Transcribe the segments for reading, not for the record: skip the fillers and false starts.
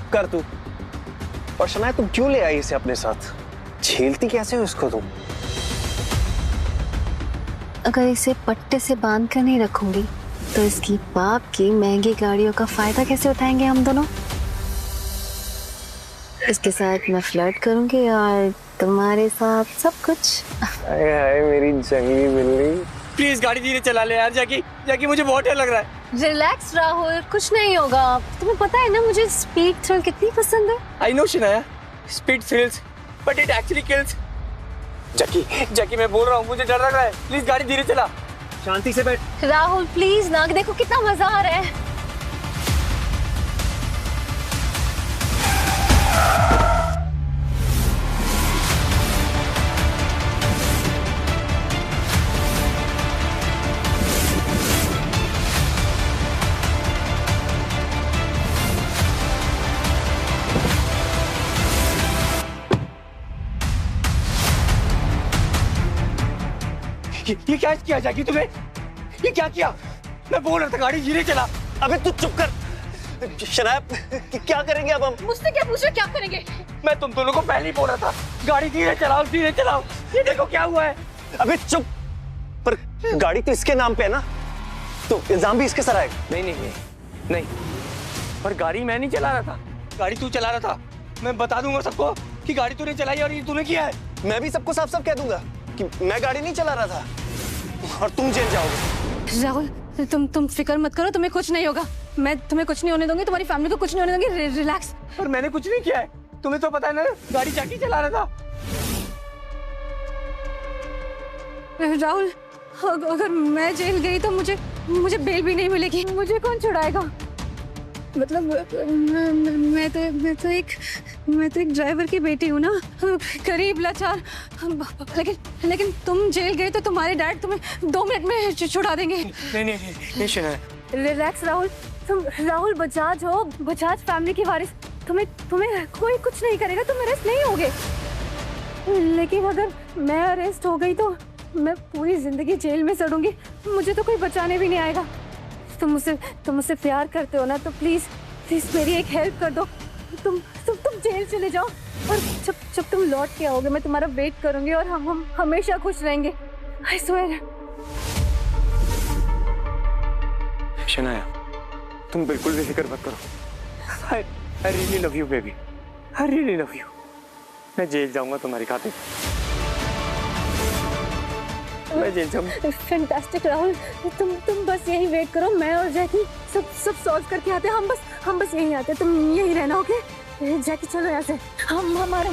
चुप कर तू। और शनाया तुम क्यों ले आई इसे अपने साथ? झेलती कैसे हो इसको तुम? अगर इसे पट्टे से बांध कर नहीं रखूंगी तो इसकी बाप की महंगी गाड़ियों का फायदा कैसे उठाएंगे हम दोनों? इसके साथ मैं फ्लर्ट करूंगी और तुम्हारे साथ सब कुछ। हाय हाय मेरी जंगली बिल्ली। प्लीज गाड़ी धीरे चला ले यार जैकी, जैकी मुझे बहुत डर लग रहा है। रिलैक्स राहुल, कुछ नहीं होगा। तुम्हें पता है ना मुझे स्पीड थ्रिल कितनी पसंद है। I know Shanaya, speed thrills but it actually kills. Jackie, Jackie मैं बोल रहा हूँ मुझे डर लग रहा है, प्लीज गाड़ी धीरे चला। शांति से बैठ। राहुल प्लीज ना, देखो कितना मजा आ रहा है। ये क्या किया जैकी तुमने? ये क्या किया? मैं बोल रहा था गाड़ी धीरे चला। अबे तू चुप कर। शनाया क्या करेंगे अब हम? मुझसे क्या पूछो, क्या करेंगे? मैं तुम दोनों को पहले ही बोल रहा था गाड़ी धीरे चलाओ, धीरे चलाओ। ये देखो क्या हुआ है। अबे चुप। पर गाड़ी तो इसके नाम पे है ना, तो इल्जाम भी इसके सर आएगा। नहीं नहीं नहीं नहीं, पर गाड़ी मैं नहीं चला रहा था, गाड़ी तू चला रहा था। मैं बता दूंगा सबको कि गाड़ी तूने चलाई और ये तूने किया है। मैं भी सबको साफ साफ कह दूंगा कि मैं गाड़ी नहीं चला रहा था और तुम जेल जाओगे। राहुल तुम फिक्र मत करो, तुम्हें कुछ नहीं होगा। मैं तुम्हें कुछ नहीं होने दूंगी, तुम्हारी फैमिली को कुछ नहीं होने दूंगी। रिलैक्स। पर मैंने कुछ नहीं किया है, तुम्हें तो पता है ना, गाड़ी जैकी चला रहा था। राहुल अगर मैं जेल गई तो मुझे बेल भी नहीं मिलेगी। मुझे कौन छुड़ाएगा? मतलब मैं तो एक ड्राइवर की बेटी हूँ ना, गरीब लाचार। लेकिन तुम जेल गए तो तुम्हारे डैड तुम्हें 2 मिनट में छुड़ा देंगे। नहीं शनाया। रिलैक्स राहुल, तुम राहुल बजाज हो, बजाज फैमिली की वारिस। तुम्हें कोई कुछ नहीं करेगा, तुम अरेस्ट नहीं होगे। लेकिन अगर मैं अरेस्ट हो गई तो मैं पूरी जिंदगी जेल में सड़ूंगी, मुझे तो कोई बचाने भी नहीं आएगा। तुम मुझसे प्यार करते हो ना, तो प्लीज मेरी एक हेल्प कर दो। तुम जेल चले जाओ और जब तुम लौट के आओगे मैं तुम्हारा वेट करूंगी और हम हमेशा खुश रहेंगे। I swear. शनाया तुम बिल्कुल भी फिक्र मत करो। I really love you baby, I really love you। मैं जेल जाऊंगा तुम्हारी खातिर, मैं जेल जाऊंगा। फैंटास्टिक राहुल, तुम बस यही वेट करो, मैं और जैकी सब सॉल्व करके आते हैं। हम बस यही आते हैं, तुम यही रहना। ओके जैकी चलो यहाँ से, हम हमारे।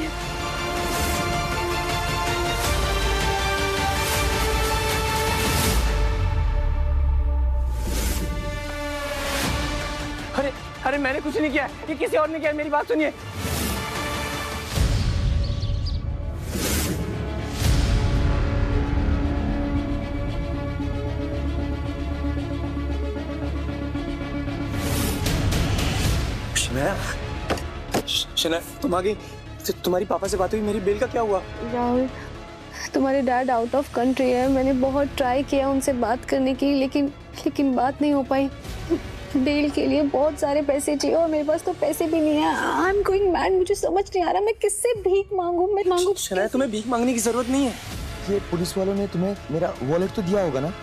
अरे मैंने कुछ नहीं किया, ये किसी और ने किया। मेरी बात सुनिए। शनाया तुम आ गई। तुम्हारी पापा से बात हुई? मेरी बिल का क्या हुआ? राहुल तुम्हारे डैड आउट ऑफ कंट्री है। मैंने बहुत ट्राई किया उनसे बात करने की, लेकिन बात नहीं हो पाई। बेल के लिए बहुत सारे पैसे चाहिए और मेरे पास तो पैसे भी नहीं है। आई एम गोइंग मैड, मुझे समझ नहीं आ रहा मैं किससे भीख मांगू। मैं मांगू? शनाया तुम्हें भीख मांगने की जरूरत नहीं है। ये पुलिस वालों ने तुम्हें मेरा वॉलेट तो दिया होगा ना?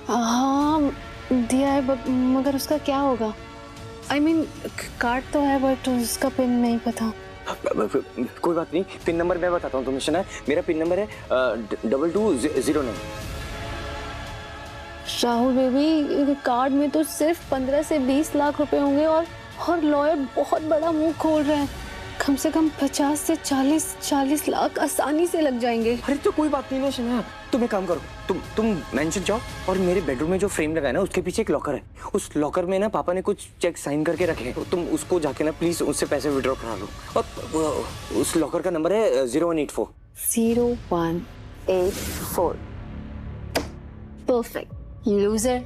हाँ दिया है, मगर उसका क्या होगा? आई मीन कार्ड तो है बट उसका पिन नहीं पता। कोई बात नहीं, पिन नंबर मैं बताता हूँ तुम्हें शनाया। मेरा पिन नंबर है 2209। राहुल बेबी कार्ड में तो सिर्फ 15 से 20 लाख रुपए होंगे और लॉयर बहुत बड़ा मुंह खोल रहे हैं। कम से कम 50 से 40 लाख आसानी से लग जाएंगे। अरे तो कोई बात नहीं ना शनाया, तुम एक काम करो, तुम मेंशन जाओ और मेरे बेडरूम में जो फ्रेम लगा है ना उसके पीछे एक लॉकर है। उस लॉकर में ना पापा ने कुछ चेक साइन करके रखे हैं, तो तुम उसको जाके ना प्लीज उससे पैसे विड्रॉ करा लो। और उस लॉकर का नंबर है 0184। 0184। Perfect loser.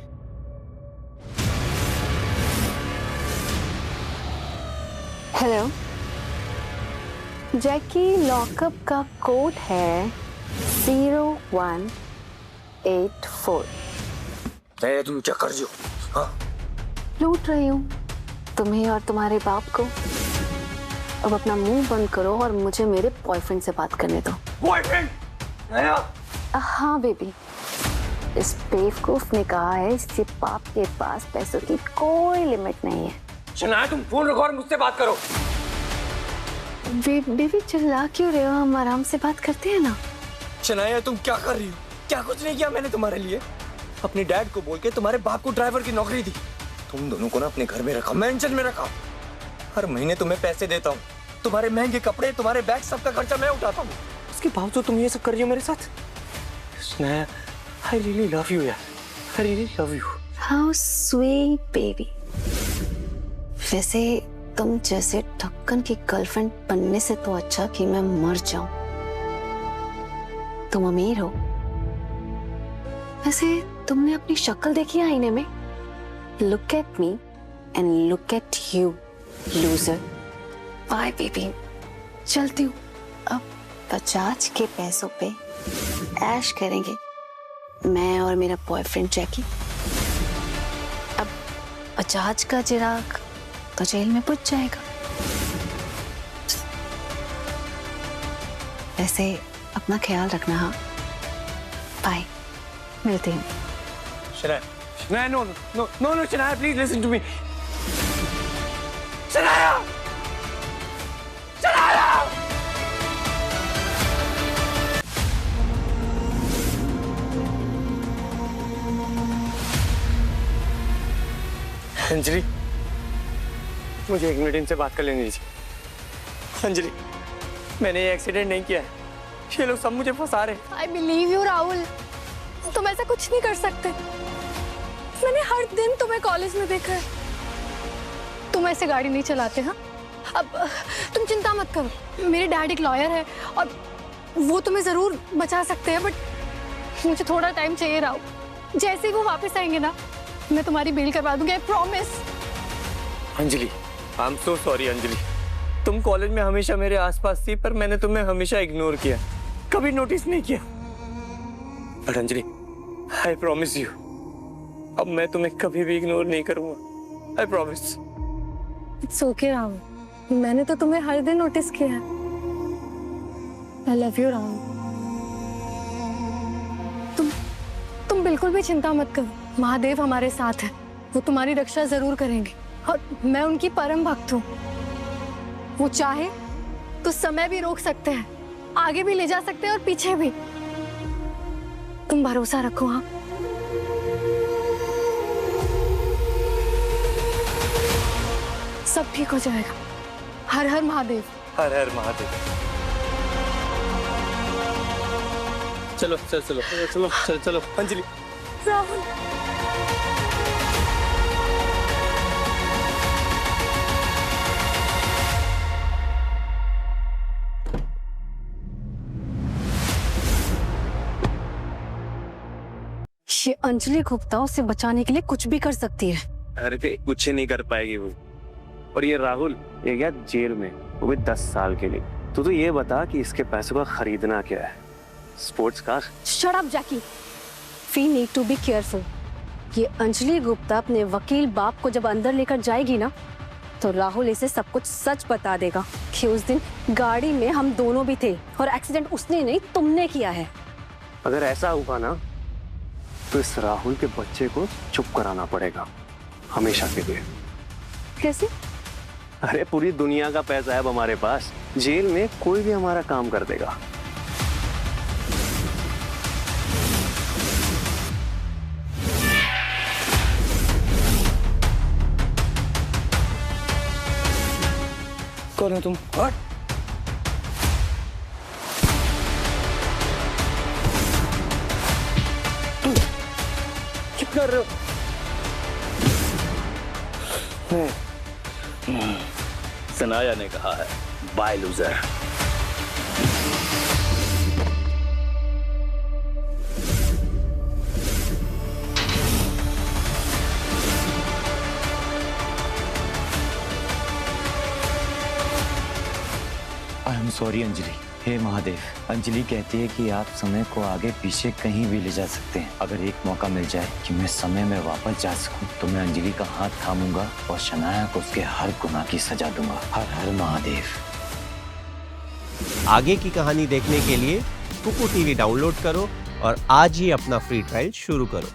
हेलो जैकी, लॉकअप का कोड है 0184। तुम क्या कर रही हो? हाँ लूट रही हूँ तुम्हें और तुम्हारे बाप को। अब अपना मुंह बंद करो और मुझे मेरे बॉयफ्रेंड से बात करने दो। बॉयफ्रेंड? हाँ बेबी, इस बेवकूफ ने कहा है इसके बाप के पास पैसों की कोई लिमिट नहीं है। शनाया तुम फोन रखो और मुझसे बात करो। बेबी चिल्ला क्यों रहे हो? हम आराम से बात करते हैं ना। शनाया तुम क्या कर रही हो? क्या कुछ नहीं किया मैंने तुम्हारे लिए। अपने डैड को बोल के तुम्हारे बाप को ड्राइवर की नौकरी दी। तुम दोनों को ना अपने घर में रखा, मेंशन में रखा। हर महीने तुम्हें पैसे देता हूँ, तुम्हारे महंगे कपड़े, तुम्हारे बैग, सबका खर्चा मैं उठाता हूँ। उसके बावजूद तुम ये सब कर रही हो मेरे साथ। Shanaya, I really love you यार, I really love you। How sweet baby। वैसे तुम जैसे ढक्कन की गर्लफ्रेंड बनने से तो अच्छा कि मैं मर जाऊं। तुम अमीर हो। वैसे तुमने अपनी शक्ल देखी है आईने में? Look at me and look at you, loser। Bye baby, चलती हूँ। अब बजाज के पैसों पे ऐश करेंगे मैं और मेरा बॉयफ्रेंड जैकी। अब बजाज का चिराग तो जेल में बुझ जाएगा। वैसे अपना ख्याल रखना। हाँ, बाय, मिलते हैं। Shanaya, Shanaya, no, no, no, no, Shanaya, please listen to me। Shanaya, Shanaya. Anjali, मुझे 1 मिनट इनसे बात कर लेने दीजिए। अंजलि, मैंने ये एक्सीडेंट नहीं किया है। ये लोग सब मुझे फंसा रहे हैं। I believe you, Rahul. तुम ऐसा कुछ नहीं कर सकते। मैंने हर दिन तुम्हें कॉलेज में देखा है। तुम ऐसे गाड़ी नहीं चलाते। हाँ, अब तुम चिंता मत करो। मेरे डैड एक लॉयर है और वो तुम्हें जरूर बचा सकते हैं, बट मुझे थोड़ा टाइम चाहिए राहुल। जैसे ही वो वापस आएंगे ना, मैं तुम्हारी बेल करवा दूंगी। I promise। Anjali, I am so sorry Anjali. तुम कॉलेज में हमेशा मेरे आसपास थी, पर मैंने तुम्हें हमेशा इग्नोर किया, कभी नोटिस नहीं किया। But Anjali, I promise you, अब मैं तुम्हें कभी भी इग्नोर नहीं करूंगा। I promise. It's okay, Rahul. मैंने तो तुम्हें हर दिन नोटिस किया है। I love you, Rahul. तुम बिल्कुल भी चिंता मत करो। महादेव हमारे साथ है, वो तुम्हारी रक्षा जरूर करेंगे और मैं उनकी परम भक्त हूँ। वो चाहे तो समय भी रोक सकते हैं, आगे भी ले जा सकते हैं और पीछे भी। तुम भरोसा रखो। हाँ, सब ठीक हो जाएगा। हर हर महादेव। हर हर महादेव। चलो चलो चलो चलो चलो चलो अंजलि। राहुल, ये अंजलि गुप्ता उसे बचाने के लिए कुछ भी कर सकती है। अरे कुछ नहीं कर पाएगी वो। और ये राहुल, ये गया जेल में, वो भी 10 साल के लिए। तो ये बता कि इसके पैसों का खरीदना क्या है? Sports car? Shut up Jackie. We need to be careful. ये अंजलि गुप्ता अपने वकील बाप को जब अंदर लेकर जाएगी ना, तो राहुल इसे सब कुछ सच बता देगा कि उस दिन गाड़ी में हम दोनों भी थे और एक्सीडेंट उसने नहीं तुमने किया है। अगर ऐसा हुआ ना, तो इस राहुल के बच्चे को चुप कराना पड़ेगा हमेशा के लिए। कैसे? अरे पूरी दुनिया का पैसा है अब हमारे पास। जेल में कोई भी हमारा काम कर देगा। कौन हो तुम? हट। क्या कर रहे हो? सनाया ने कहा है, bye loser. I am sorry Anjali. हे महादेव, अंजलि कहती है कि आप समय को आगे पीछे कहीं भी ले जा सकते हैं। अगर एक मौका मिल जाए कि मैं समय में वापस जा सकूं, तो मैं अंजलि का हाथ थामूंगा और शनाया को उसके हर गुनाह की सजा दूंगा। हर हर महादेव। आगे की कहानी देखने के लिए कुकू टीवी डाउनलोड करो और आज ही अपना फ्री ट्रायल शुरू करो।